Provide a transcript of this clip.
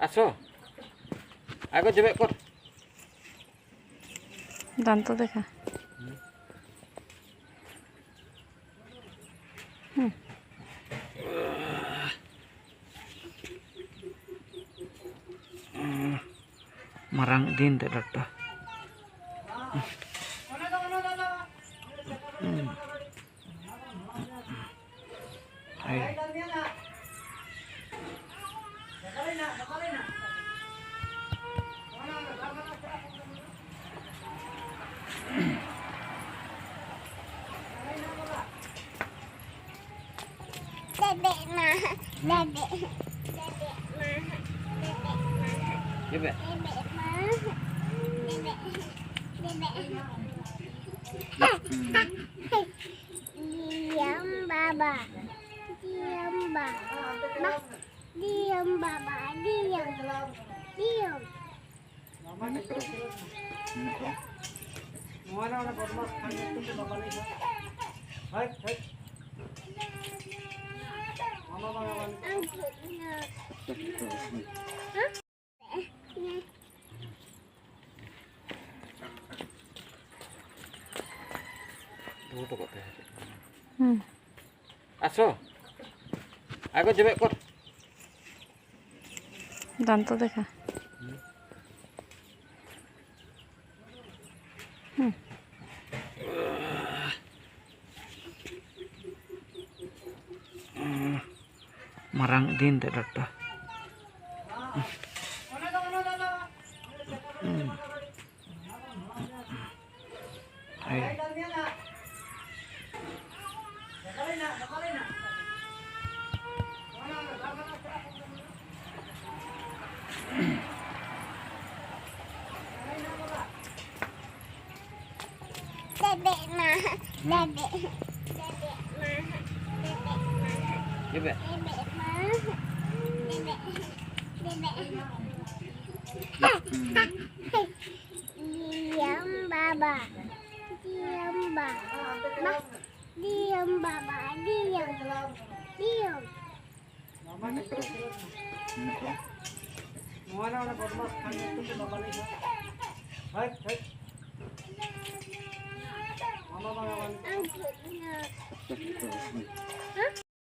আসো আগে যাবে কর দান্ত দেখা marang din dokter Bebek mah, bebek, bebek mah, bebek mah, bebek mah, bebek, bebek. Diam baba, diam baba, diam baba, diam, diam. আসো আগে যাবে কর দান্ত দেখা marang din dokter Bebek mah, bebek, bebek mah, bebek mah, bebek bebek mah, bebek, bebek. Diam baba, diam baba, diam baba, diam, diam.